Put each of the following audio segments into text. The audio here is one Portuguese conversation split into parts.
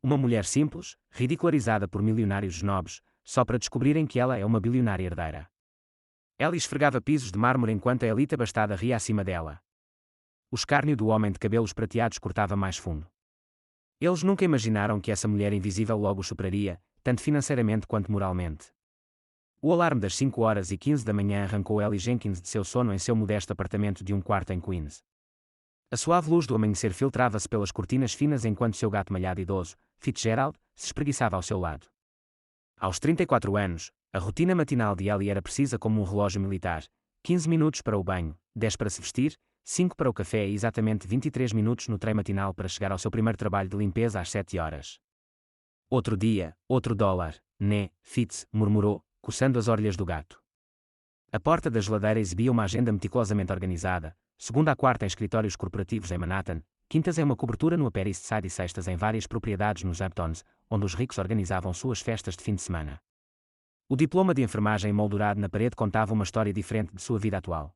Uma mulher simples, ridicularizada por milionários snobs, só para descobrirem que ela é uma bilionária herdeira. Ellie esfregava pisos de mármore enquanto a elite abastada ria acima dela. O escárnio do homem de cabelos prateados cortava mais fundo. Eles nunca imaginaram que essa mulher invisível logo os superaria, tanto financeiramente quanto moralmente. O alarme das 5h15 da manhã arrancou Ellie Jenkins de seu sono em seu modesto apartamento de um quarto em Queens. A suave luz do amanhecer filtrava-se pelas cortinas finas enquanto seu gato malhado idoso, Fitzgerald, se espreguiçava ao seu lado. Aos 34 anos, a rotina matinal de Ellie era precisa como um relógio militar: 15 minutos para o banho, 10 para se vestir, 5 para o café e exatamente 23 minutos no trem matinal para chegar ao seu primeiro trabalho de limpeza às 7h. Outro dia, outro dólar, né, Fitz, murmurou, coçando as orelhas do gato. A porta da geladeira exibia uma agenda meticulosamente organizada, segunda a quarta em escritórios corporativos em Manhattan, quintas em uma cobertura no Upper East Side e sextas em várias propriedades nos Hamptons, onde os ricos organizavam suas festas de fim de semana. O diploma de enfermagem emoldurado na parede contava uma história diferente de sua vida atual.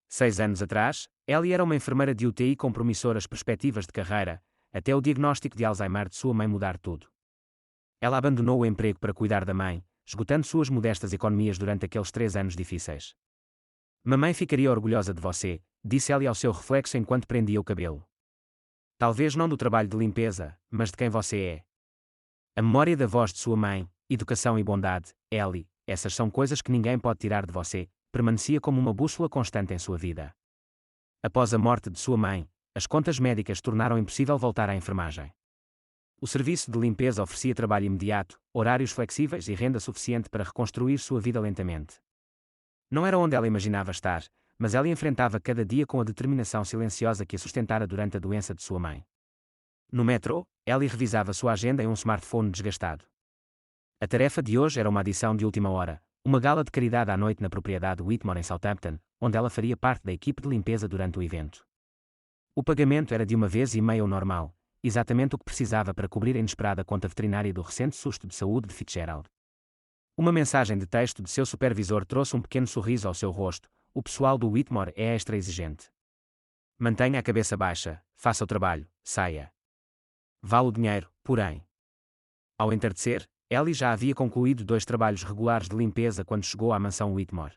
6 anos atrás, Ellie era uma enfermeira de UTI com promissoras perspectivas de carreira, até o diagnóstico de Alzheimer de sua mãe mudar tudo. Ela abandonou o emprego para cuidar da mãe, esgotando suas modestas economias durante aqueles 3 anos difíceis. Mamãe ficaria orgulhosa de você, disse Ellie ao seu reflexo enquanto prendia o cabelo. Talvez não do trabalho de limpeza, mas de quem você é. A memória da voz de sua mãe, educação e bondade, Ellie, essas são coisas que ninguém pode tirar de você, permanecia como uma bússola constante em sua vida. Após a morte de sua mãe, as contas médicas tornaram impossível voltar à enfermagem. O serviço de limpeza oferecia trabalho imediato, horários flexíveis e renda suficiente para reconstruir sua vida lentamente. Não era onde ela imaginava estar, mas ela enfrentava cada dia com a determinação silenciosa que a sustentara durante a doença de sua mãe. No metrô, Ellie revisava sua agenda em um smartphone desgastado. A tarefa de hoje era uma adição de última hora, uma gala de caridade à noite na propriedade Whitmore em Southampton, onde ela faria parte da equipe de limpeza durante o evento. O pagamento era de 1,5 vezes o normal, exatamente o que precisava para cobrir a inesperada conta veterinária do recente susto de saúde de Fitzgerald. Uma mensagem de texto de seu supervisor trouxe um pequeno sorriso ao seu rosto: o pessoal do Whitmore é extra exigente. Mantenha a cabeça baixa, faça o trabalho, saia. Vale o dinheiro, porém. Ao entardecer, Ellie já havia concluído 2 trabalhos regulares de limpeza quando chegou à mansão Whitmore.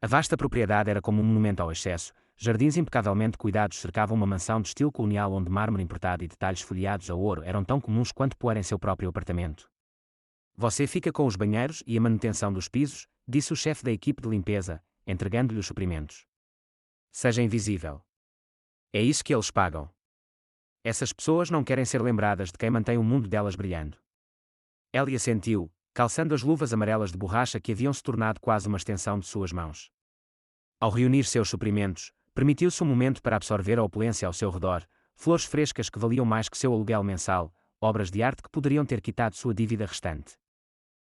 A vasta propriedade era como um monumento ao excesso, jardins impecavelmente cuidados cercavam uma mansão de estilo colonial onde mármore importado e detalhes folheados a ouro eram tão comuns quanto poeira em seu próprio apartamento. Você fica com os banheiros e a manutenção dos pisos, disse o chefe da equipe de limpeza, entregando-lhe os suprimentos. Seja invisível. É isso que eles pagam. Essas pessoas não querem ser lembradas de quem mantém o mundo delas brilhando. Ellie assentiu, calçando as luvas amarelas de borracha que haviam se tornado quase uma extensão de suas mãos. Ao reunir seus suprimentos, permitiu-se um momento para absorver a opulência ao seu redor, flores frescas que valiam mais que seu aluguel mensal, obras de arte que poderiam ter quitado sua dívida restante.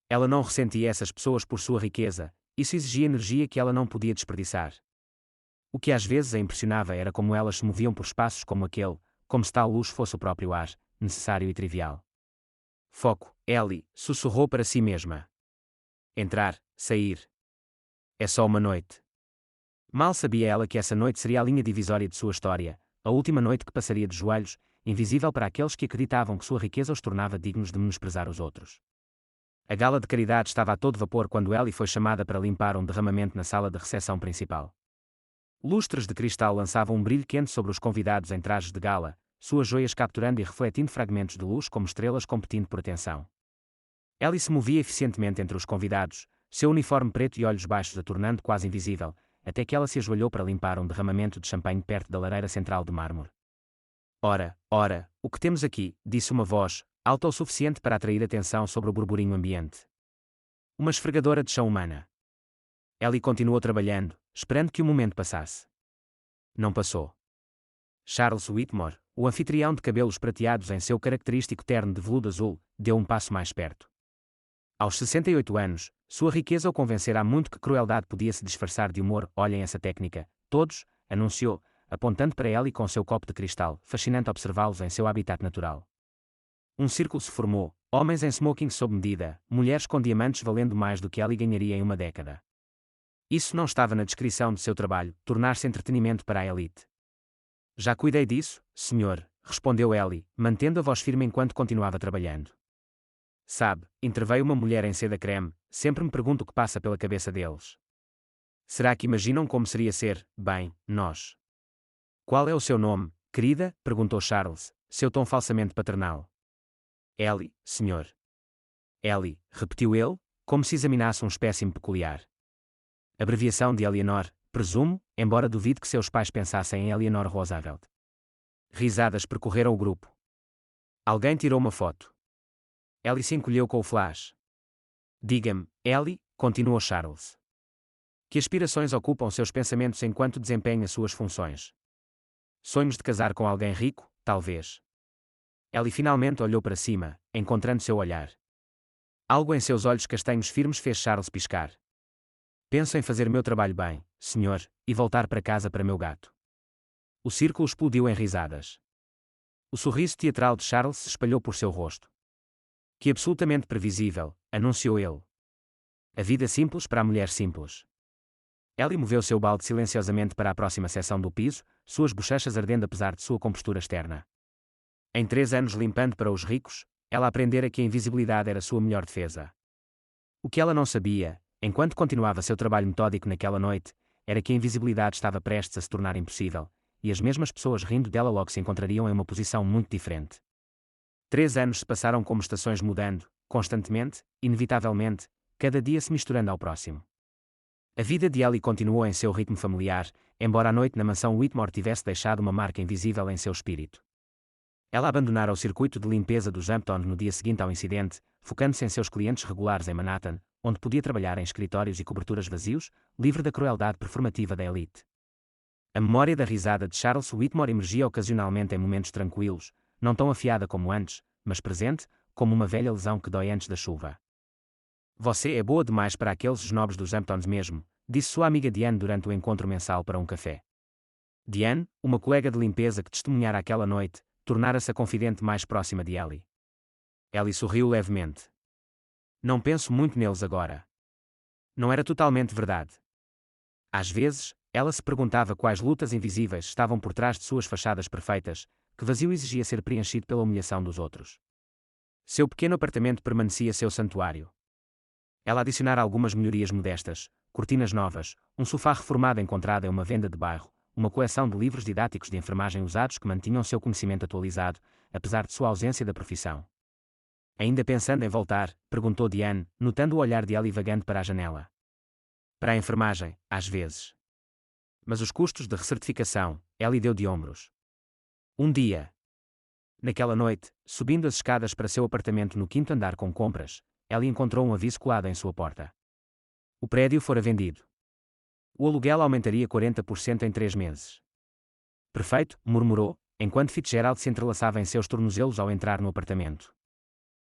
Ela não ressentia essas pessoas por sua riqueza, isso exigia energia que ela não podia desperdiçar. O que às vezes a impressionava era como elas se moviam por espaços como aquele, como se tal luz fosse o próprio ar, necessário e trivial. Foco, Ellie, sussurrou para si mesma. Entrar, sair. É só uma noite. Mal sabia ela que essa noite seria a linha divisória de sua história, a última noite que passaria de joelhos, invisível para aqueles que acreditavam que sua riqueza os tornava dignos de menosprezar os outros. A gala de caridade estava a todo vapor quando Ellie foi chamada para limpar um derramamento na sala de recepção principal. Lustres de cristal lançavam um brilho quente sobre os convidados em trajes de gala, suas joias capturando e refletindo fragmentos de luz como estrelas competindo por atenção. Ellie se movia eficientemente entre os convidados, seu uniforme preto e olhos baixos a tornando quase invisível, até que ela se ajoelhou para limpar um derramamento de champanhe perto da lareira central de mármore. Ora, o que temos aqui, disse uma voz, alta o suficiente para atrair atenção sobre o burburinho ambiente. Uma esfregadora de chão humana. Ellie continuou trabalhando, esperando que o momento passasse. Não passou. Charles Whitmore, o anfitrião de cabelos prateados em seu característico terno de veludo azul, deu um passo mais perto. Aos 68 anos, sua riqueza o convencera muito que crueldade podia se disfarçar de humor. Olhem essa técnica, todos, anunciou, apontando para Ellie com seu copo de cristal, fascinante observá-los em seu habitat natural. Um círculo se formou, homens em smoking sob medida, mulheres com diamantes valendo mais do que Ellie ganharia em uma década. Isso não estava na descrição de seu trabalho, tornar-se entretenimento para a elite. Já cuidei disso, senhor, respondeu Ellie, mantendo a voz firme enquanto continuava trabalhando. Sabe, interveio uma mulher em seda creme, sempre me pergunto o que passa pela cabeça deles. Será que imaginam como seria ser, bem, nós? Qual é o seu nome, querida? Perguntou Charles, seu tom falsamente paternal. Ellie, senhor. Ellie, repetiu ele, como se examinasse um espécime peculiar. Abreviação de Eleanor, presumo, embora duvide que seus pais pensassem em Eleanor Roosevelt. Risadas percorreram o grupo. Alguém tirou uma foto. Ellie se encolheu com o flash. Diga-me, Ellie, continuou Charles. Que aspirações ocupam seus pensamentos enquanto desempenha suas funções? Sonhos de casar com alguém rico, talvez. Ellie finalmente olhou para cima, encontrando seu olhar. Algo em seus olhos castanhos firmes fez Charles piscar. Penso em fazer meu trabalho bem, senhor, e voltar para casa para meu gato. O círculo explodiu em risadas. O sorriso teatral de Charles se espalhou por seu rosto. Que absolutamente previsível, anunciou ele. A vida simples para a mulher simples. Ellie moveu seu balde silenciosamente para a próxima seção do piso, suas bochechas ardendo apesar de sua compostura externa. Em 3 anos limpando para os ricos, ela aprendera que a invisibilidade era sua melhor defesa. O que ela não sabia, enquanto continuava seu trabalho metódico naquela noite, era que a invisibilidade estava prestes a se tornar impossível, e as mesmas pessoas rindo dela logo se encontrariam em uma posição muito diferente. 3 anos se passaram como estações mudando, constantemente, inevitavelmente, cada dia se misturando ao próximo. A vida de Ellie continuou em seu ritmo familiar, embora a noite na mansão Whitmore tivesse deixado uma marca invisível em seu espírito. Ela abandonara o circuito de limpeza dos Hampton no dia seguinte ao incidente, focando-se em seus clientes regulares em Manhattan, onde podia trabalhar em escritórios e coberturas vazios, livre da crueldade performativa da elite. A memória da risada de Charles Whitmore emergia ocasionalmente em momentos tranquilos, não tão afiada como antes, mas presente, como uma velha lesão que dói antes da chuva. Você é boa demais para aqueles snobs dos Hamptons mesmo, disse sua amiga Diane durante o encontro mensal para um café. Diane, uma colega de limpeza que testemunhara aquela noite, tornara-se a confidente mais próxima de Ellie. Ellie sorriu levemente. Não penso muito neles agora. Não era totalmente verdade. Às vezes, ela se perguntava quais lutas invisíveis estavam por trás de suas fachadas perfeitas, que vazio exigia ser preenchido pela humilhação dos outros. Seu pequeno apartamento permanecia seu santuário. Ela adicionara algumas melhorias modestas, cortinas novas, um sofá reformado encontrado em uma venda de bairro, uma coleção de livros didáticos de enfermagem usados que mantinham seu conhecimento atualizado, apesar de sua ausência da profissão. Ainda pensando em voltar, perguntou Diane, notando o olhar de Ellie vagando para a janela. Para a enfermagem, às vezes. Mas os custos de recertificação, Ellie deu de ombros. Um dia. Naquela noite, subindo as escadas para seu apartamento no 5º andar com compras, Ellie encontrou um aviso colado em sua porta. O prédio fora vendido. O aluguel aumentaria 40% em 3 meses. Perfeito, murmurou, enquanto Fitzgerald se entrelaçava em seus tornozelos ao entrar no apartamento.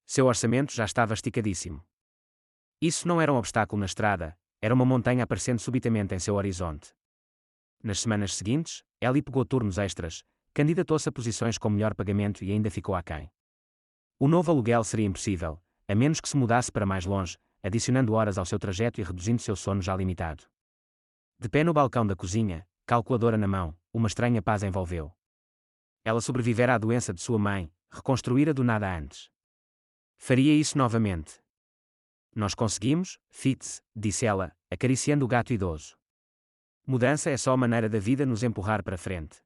Seu orçamento já estava esticadíssimo. Isso não era um obstáculo na estrada, era uma montanha aparecendo subitamente em seu horizonte. Nas semanas seguintes, Ellie pegou turnos extras, candidatou-se a posições com melhor pagamento e ainda ficou aquém. O novo aluguel seria impossível, a menos que se mudasse para mais longe, adicionando horas ao seu trajeto e reduzindo seu sono já limitado. De pé no balcão da cozinha, calculadora na mão, uma estranha paz envolveu. Ela sobrevivera à doença de sua mãe, reconstruíra do nada antes. Faria isso novamente. Nós conseguimos, Fitz, disse ela, acariciando o gato idoso. Mudança é só a maneira da vida nos empurrar para frente.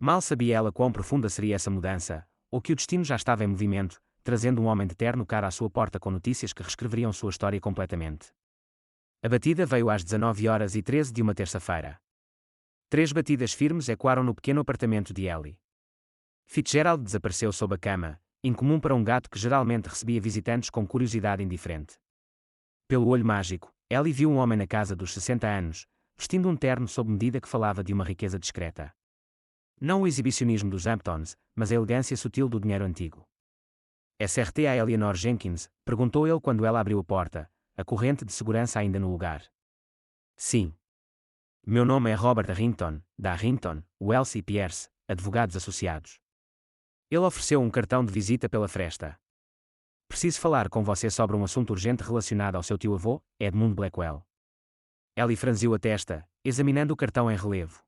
Mal sabia ela quão profunda seria essa mudança, ou que o destino já estava em movimento, trazendo um homem de terno cara à sua porta com notícias que reescreveriam sua história completamente. A batida veio às 19h13 de uma terça-feira. 3 batidas firmes ecoaram no pequeno apartamento de Ellie. Fitzgerald desapareceu sob a cama, incomum para um gato que geralmente recebia visitantes com curiosidade indiferente. Pelo olho mágico, Ellie viu um homem na casa dos 60 anos, vestindo um terno sob medida que falava de uma riqueza discreta. Não o exibicionismo dos Hamptons, mas a elegância sutil do dinheiro antigo. SRT a Eleanor Jenkins? Perguntou ele quando ela abriu a porta, a corrente de segurança ainda no lugar. Sim. Meu nome é Robert Arrington, da Arrington, Wells e Pierce, advogados associados. Ele ofereceu um cartão de visita pela fresta. Preciso falar com você sobre um assunto urgente relacionado ao seu tio-avô, Edmund Blackwell. Ellie franziu a testa, examinando o cartão em relevo.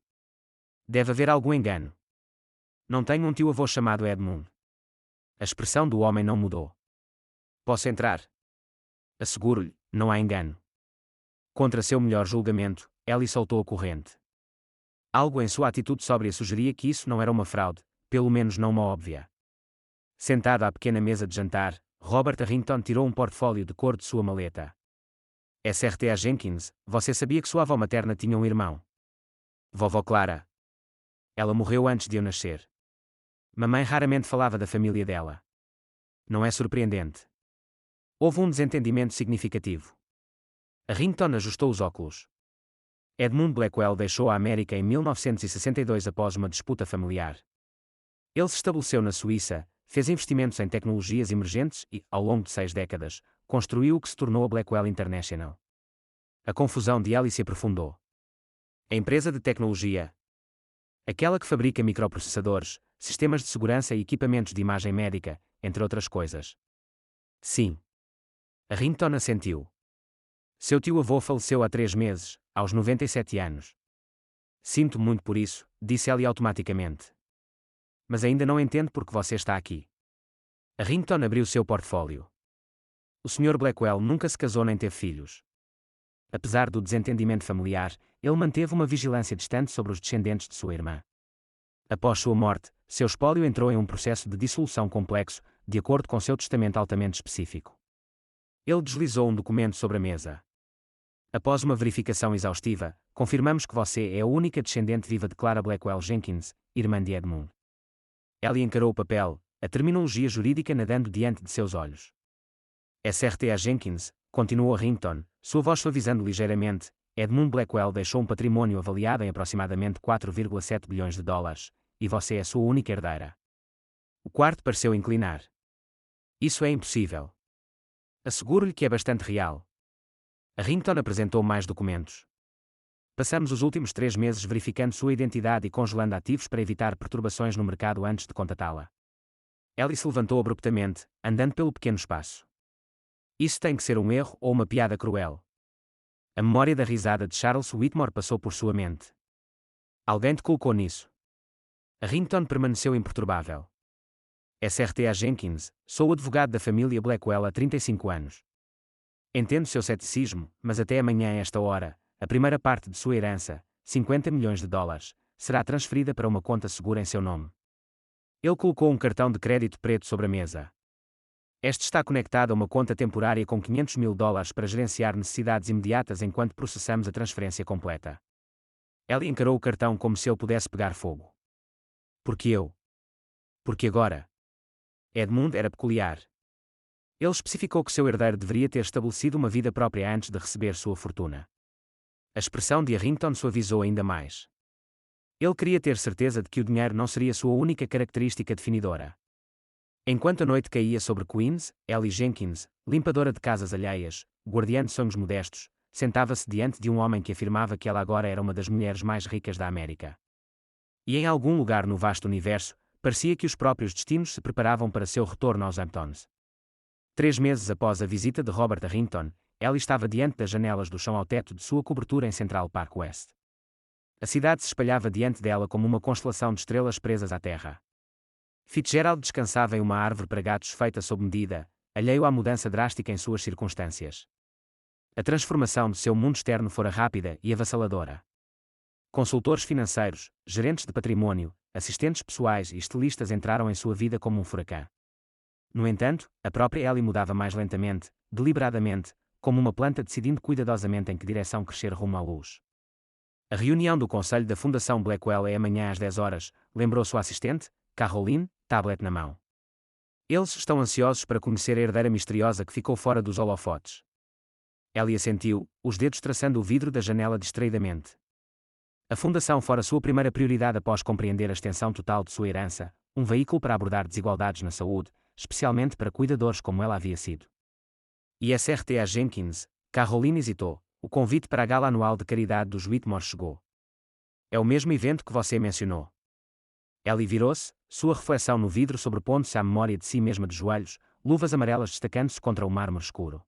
Deve haver algum engano. Não tenho um tio-avô chamado Edmund. A expressão do homem não mudou. Posso entrar? Asseguro-lhe, não há engano. Contra seu melhor julgamento, Ellie soltou a corrente. Algo em sua atitude sóbria sugeria que isso não era uma fraude, pelo menos não uma óbvia. Sentado à pequena mesa de jantar, Robert Harrington tirou um portfólio de cor de sua maleta. Sr.T.A. Jenkins, você sabia que sua avó materna tinha um irmão? Vovó Clara. Ela morreu antes de eu nascer. Mamãe raramente falava da família dela. Não é surpreendente. Houve um desentendimento significativo. Harrington ajustou os óculos. Edmund Blackwell deixou a América em 1962 após uma disputa familiar. Ele se estabeleceu na Suíça, fez investimentos em tecnologias emergentes e, ao longo de 6 décadas, construiu o que se tornou a Blackwell International. A confusão de Ellie se aprofundou. A empresa de tecnologia, aquela que fabrica microprocessadores, sistemas de segurança e equipamentos de imagem médica, entre outras coisas. Sim. Harrington assentiu. Seu tio-avô faleceu há 3 meses, aos 97 anos. Sinto muito por isso, disse Ellie automaticamente. Mas ainda não entendo por que você está aqui. Harrington abriu seu portfólio. O Sr. Blackwell nunca se casou nem teve filhos. Apesar do desentendimento familiar, ele manteve uma vigilância distante sobre os descendentes de sua irmã. Após sua morte, seu espólio entrou em um processo de dissolução complexo, de acordo com seu testamento altamente específico. Ele deslizou um documento sobre a mesa. Após uma verificação exaustiva, confirmamos que você é a única descendente viva de Clara Blackwell Jenkins, irmã de Edmund. Ellie encarou o papel, a terminologia jurídica nadando diante de seus olhos. Sr.T.A. Jenkins, continuou Harrington, sua voz suavizando ligeiramente, Edmund Blackwell deixou um patrimônio avaliado em aproximadamente 4,7 bilhões de dólares, e você é sua única herdeira. O quarto pareceu inclinar. Isso é impossível. Asseguro-lhe que é bastante real. Harrington apresentou mais documentos. Passamos os últimos 3 meses verificando sua identidade e congelando ativos para evitar perturbações no mercado antes de contatá-la. Ellie se levantou abruptamente, andando pelo pequeno espaço. Isso tem que ser um erro ou uma piada cruel. A memória da risada de Charles Whitmore passou por sua mente. Alguém te colocou nisso. Harrington permaneceu imperturbável. Sr.T.A. Jenkins, sou o advogado da família Blackwell há 35 anos. Entendo seu ceticismo, mas até amanhã a esta hora, a primeira parte de sua herança, 50 milhões de dólares, será transferida para uma conta segura em seu nome. Ele colocou um cartão de crédito preto sobre a mesa. Este está conectado a uma conta temporária com 500 mil dólares para gerenciar necessidades imediatas enquanto processamos a transferência completa. Ellie encarou o cartão como se ele pudesse pegar fogo. Porque eu? Porque agora? Edmund era peculiar. Ele especificou que seu herdeiro deveria ter estabelecido uma vida própria antes de receber sua fortuna. A expressão de Harrington suavizou ainda mais. Ele queria ter certeza de que o dinheiro não seria sua única característica definidora. Enquanto a noite caía sobre Queens, Ellie Jenkins, limpadora de casas alheias, guardiã de sonhos modestos, sentava-se diante de um homem que afirmava que ela agora era uma das mulheres mais ricas da América. E em algum lugar no vasto universo, parecia que os próprios destinos se preparavam para seu retorno aos Hamptons. 3 meses após a visita de Robert Harrington, Ellie estava diante das janelas do chão ao teto de sua cobertura em Central Park West. A cidade se espalhava diante dela como uma constelação de estrelas presas à terra. Fitzgerald descansava em uma árvore para gatos feita sob medida, alheio à mudança drástica em suas circunstâncias. A transformação de seu mundo externo fora rápida e avassaladora. Consultores financeiros, gerentes de patrimônio, assistentes pessoais e estilistas entraram em sua vida como um furacão. No entanto, a própria Ellie mudava mais lentamente, deliberadamente, como uma planta decidindo cuidadosamente em que direção crescer rumo à luz. A reunião do Conselho da Fundação Blackwell é amanhã às 10 horas, lembrou sua assistente, Caroline, tablet na mão. Eles estão ansiosos para conhecer a herdeira misteriosa que ficou fora dos holofotes. Ellie assentiu, os dedos traçando o vidro da janela distraidamente. A fundação fora sua primeira prioridade após compreender a extensão total de sua herança, um veículo para abordar desigualdades na saúde, especialmente para cuidadores como ela havia sido. E Sr.T.A. Jenkins, Caroline hesitou, o convite para a gala anual de caridade dos Whitmore chegou. É o mesmo evento que você mencionou. Ellie virou-se, sua reflexão no vidro sobrepondo-se à memória de si mesma de joelhos, luvas amarelas destacando-se contra o mármore escuro.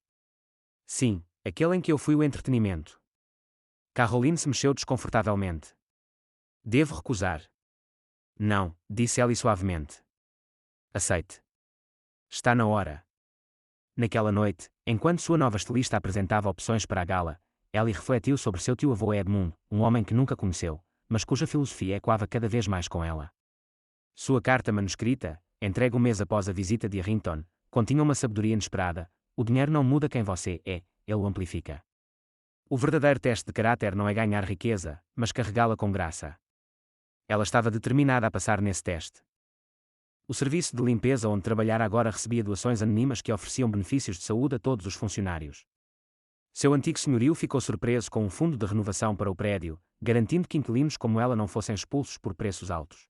Sim, aquele em que eu fui o entretenimento. Caroline se mexeu desconfortavelmente. Devo recusar. Não, disse Ellie suavemente. Aceite. Está na hora. Naquela noite, enquanto sua nova estilista apresentava opções para a gala, Ellie refletiu sobre seu tio-avô Edmund, um homem que nunca conheceu, mas cuja filosofia ecoava cada vez mais com ela. Sua carta manuscrita, entregue um mês após a visita de Arrington, continha uma sabedoria inesperada: o dinheiro não muda quem você é, ele o amplifica. O verdadeiro teste de caráter não é ganhar riqueza, mas carregá-la com graça. Ela estava determinada a passar nesse teste. O serviço de limpeza onde trabalhara agora recebia doações anônimas que ofereciam benefícios de saúde a todos os funcionários. Seu antigo senhorio ficou surpreso com um fundo de renovação para o prédio, garantindo que inquilinos como ela não fossem expulsos por preços altos.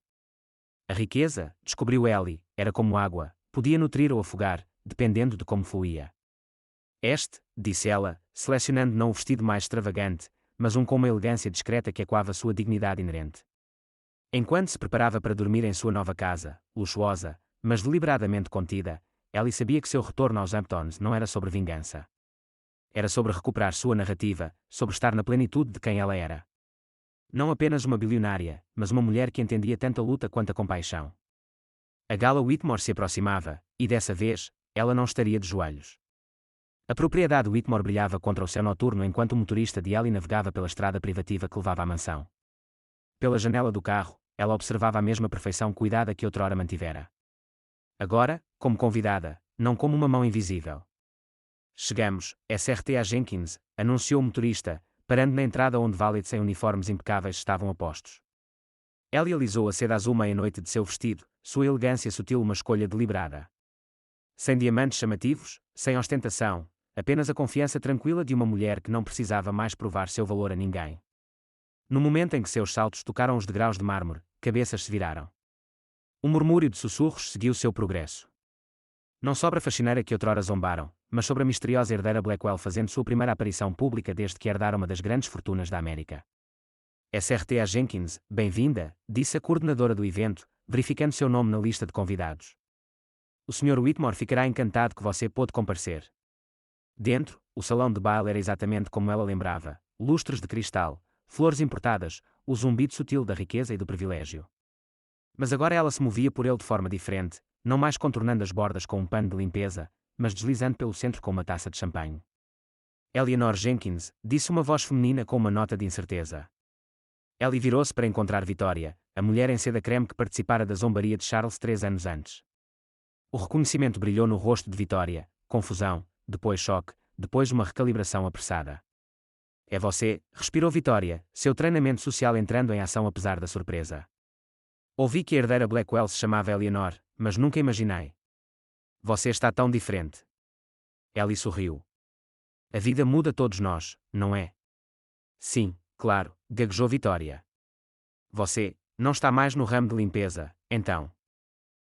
A riqueza, descobriu Ellie, era como água, podia nutrir ou afogar, dependendo de como fluía. Disse ela, selecionando não o vestido mais extravagante, mas um com uma elegância discreta que ecoava sua dignidade inerente. Enquanto se preparava para dormir em sua nova casa, luxuosa, mas deliberadamente contida, Ellie sabia que seu retorno aos Hamptons não era sobre vingança. Era sobre recuperar sua narrativa, sobre estar na plenitude de quem ela era. Não apenas uma bilionária, mas uma mulher que entendia tanto a luta quanto a compaixão. A gala Whitmore se aproximava, e dessa vez, ela não estaria de joelhos. A propriedade Whitmore brilhava contra o céu noturno enquanto o motorista de Ellie navegava pela estrada privativa que levava à mansão. Pela janela do carro, ela observava a mesma perfeição cuidada que outrora mantivera. Agora, como convidada, não como uma mão invisível. Chegamos, SRT Jenkins, anunciou o motorista, parando na entrada onde valets em uniformes impecáveis estavam a postos. Ellie alisou a seda azul meia-noite de seu vestido, sua elegância sutil uma escolha deliberada. Sem diamantes chamativos, sem ostentação, apenas a confiança tranquila de uma mulher que não precisava mais provar seu valor a ninguém. No momento em que seus saltos tocaram os degraus de mármore, cabeças se viraram. Um murmúrio de sussurros seguiu seu progresso. Não sobre a faxineira que outrora zombaram, mas sobre a misteriosa herdeira Blackwell fazendo sua primeira aparição pública desde que herdara uma das grandes fortunas da América. SRT Jenkins, bem-vinda, disse a coordenadora do evento, verificando seu nome na lista de convidados. O Sr. Whitmore ficará encantado que você pôde comparecer. Dentro, o salão de baile era exatamente como ela lembrava: lustres de cristal, flores importadas, o zumbido sutil da riqueza e do privilégio. Mas agora ela se movia por ele de forma diferente, não mais contornando as bordas com um pano de limpeza, mas deslizando pelo centro com uma taça de champanhe. Eleanor Jenkins, disse uma voz feminina com uma nota de incerteza. Ellie virou-se para encontrar Vitória, a mulher em seda creme que participara da zombaria de Charles 3 anos antes. O reconhecimento brilhou no rosto de Vitória, confusão, depois choque, depois uma recalibração apressada. É você, respirou Vitória, seu treinamento social entrando em ação apesar da surpresa. Ouvi que a herdeira Blackwell se chamava Eleanor, mas nunca imaginei. Você está tão diferente. Ellie sorriu. A vida muda todos nós, não é? Sim, claro, gaguejou Vitória. Você, não está mais no ramo de limpeza, então?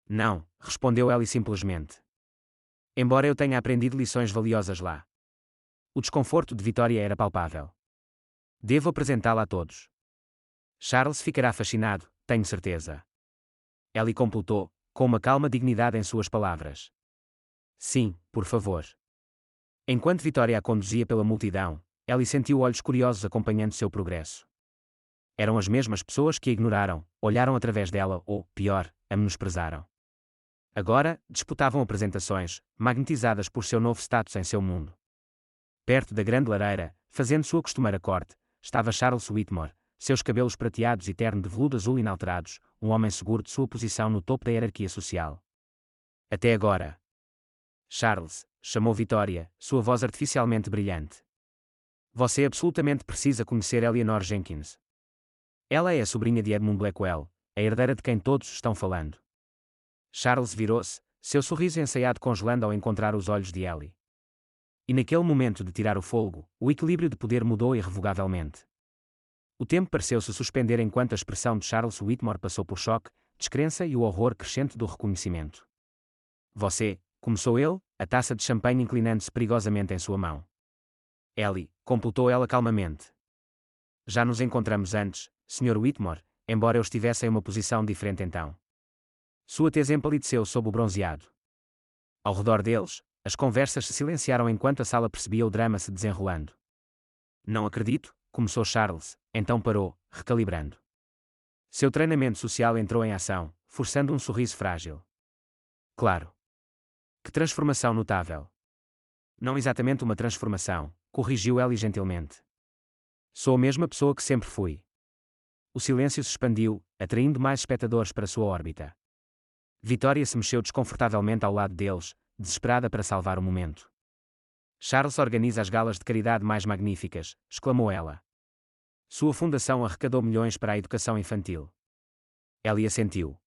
Não, respondeu Ellie simplesmente. Embora eu tenha aprendido lições valiosas lá. O desconforto de Vitória era palpável. Devo apresentá-la a todos. Charles ficará fascinado, tenho certeza. Ellie completou, com uma calma dignidade em suas palavras. Sim, por favor. Enquanto Vitória a conduzia pela multidão, Ellie sentiu olhos curiosos acompanhando seu progresso. Eram as mesmas pessoas que a ignoraram, olharam através dela ou, pior, a menosprezaram. Agora, disputavam apresentações, magnetizadas por seu novo status em seu mundo. Perto da grande lareira, fazendo sua costumeira corte, estava Charles Whitmore, seus cabelos prateados e terno de veludo azul inalterados, um homem seguro de sua posição no topo da hierarquia social. Até agora. Charles, chamou Vitória, sua voz artificialmente brilhante. Você absolutamente precisa conhecer Eleanor Jenkins. Ela é a sobrinha de Edmund Blackwell, a herdeira de quem todos estão falando. Charles virou-se, seu sorriso ensaiado congelando ao encontrar os olhos de Ellie. E naquele momento de tirar o fôlego, o equilíbrio de poder mudou irrevogavelmente. O tempo pareceu-se suspender enquanto a expressão de Charles Whitmore passou por choque, descrença e o horror crescente do reconhecimento. Você, começou ele, a taça de champanhe inclinando-se perigosamente em sua mão. Ellie, completou ela calmamente. Já nos encontramos antes, Sr. Whitmore, embora eu estivesse em uma posição diferente então. Sua tez empalideceu sob o bronzeado. Ao redor deles, as conversas se silenciaram enquanto a sala percebia o drama se desenrolando. Não acredito, começou Charles, então parou, recalibrando. Seu treinamento social entrou em ação, forçando um sorriso frágil. Claro. Que transformação notável. Não exatamente uma transformação, corrigiu Ellie gentilmente. Sou a mesma pessoa que sempre fui. O silêncio se expandiu, atraindo mais espectadores para sua órbita. Victoria se mexeu desconfortavelmente ao lado deles, desesperada para salvar o momento. Charles organiza as galas de caridade mais magníficas, exclamou ela. Sua fundação arrecadou milhões para a educação infantil. Ellie assentiu.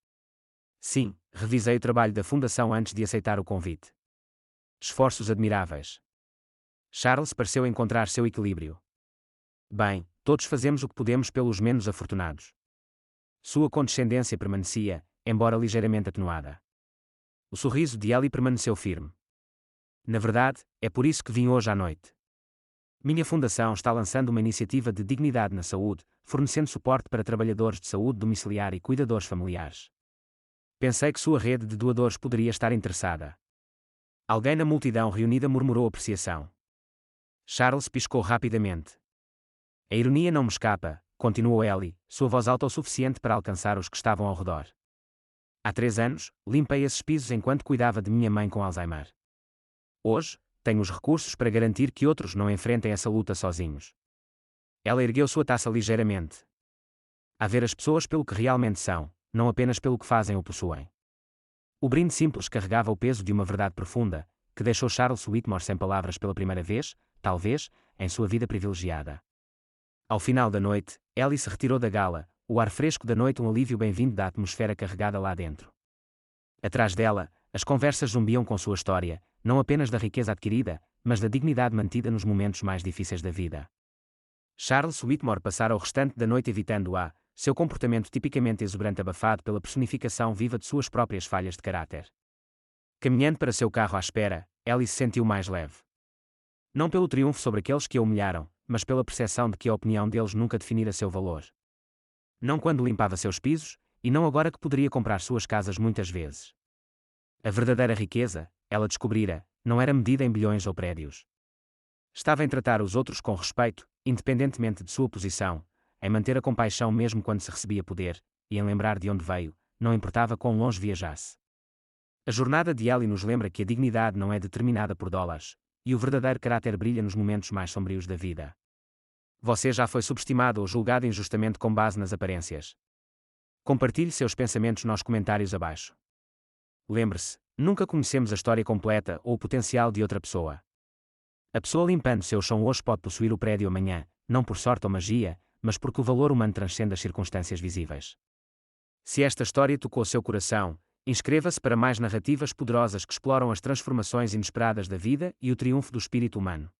Sim, revisei o trabalho da fundação antes de aceitar o convite. Esforços admiráveis. Charles pareceu encontrar seu equilíbrio. Bem, todos fazemos o que podemos pelos menos afortunados. Sua condescendência permanecia, embora ligeiramente atenuada. O sorriso de Ellie permaneceu firme. Na verdade, é por isso que vim hoje à noite. Minha fundação está lançando uma iniciativa de dignidade na saúde, fornecendo suporte para trabalhadores de saúde domiciliar e cuidadores familiares. Pensei que sua rede de doadores poderia estar interessada. Alguém na multidão reunida murmurou apreciação. Charles piscou rapidamente. A ironia não me escapa, continuou Ellie, sua voz alta o suficiente para alcançar os que estavam ao redor. Há 3 anos, limpei esses pisos enquanto cuidava de minha mãe com Alzheimer. Hoje, tenho os recursos para garantir que outros não enfrentem essa luta sozinhos. Ela ergueu sua taça ligeiramente. A ver as pessoas pelo que realmente são, não apenas pelo que fazem ou possuem. O brinde simples carregava o peso de uma verdade profunda, que deixou Charles Whitmore sem palavras pela primeira vez, talvez, em sua vida privilegiada. Ao final da noite, Ellie se retirou da gala, o ar fresco da noite um alívio bem-vindo da atmosfera carregada lá dentro. Atrás dela, as conversas zumbiam com sua história, não apenas da riqueza adquirida, mas da dignidade mantida nos momentos mais difíceis da vida. Charles Whitmore passara o restante da noite evitando-a, seu comportamento tipicamente exuberante abafado pela personificação viva de suas próprias falhas de caráter. Caminhando para seu carro à espera, Ellie se sentiu mais leve. Não pelo triunfo sobre aqueles que a humilharam, mas pela percepção de que a opinião deles nunca definira seu valor. Não quando limpava seus pisos, e não agora que poderia comprar suas casas muitas vezes. A verdadeira riqueza, ela descobrira, não era medida em bilhões ou prédios. Estava em tratar os outros com respeito, independentemente de sua posição, em manter a compaixão mesmo quando se recebia poder, e em lembrar de onde veio, não importava quão longe viajasse. A jornada de Ellie nos lembra que a dignidade não é determinada por dólares, e o verdadeiro caráter brilha nos momentos mais sombrios da vida. Você já foi subestimado ou julgado injustamente com base nas aparências. Compartilhe seus pensamentos nos comentários abaixo. Lembre-se, nunca conhecemos a história completa ou o potencial de outra pessoa. A pessoa limpando seu chão hoje pode possuir o prédio amanhã, não por sorte ou magia, mas porque o valor humano transcende as circunstâncias visíveis. Se esta história tocou seu coração, inscreva-se para mais narrativas poderosas que exploram as transformações inesperadas da vida e o triunfo do espírito humano.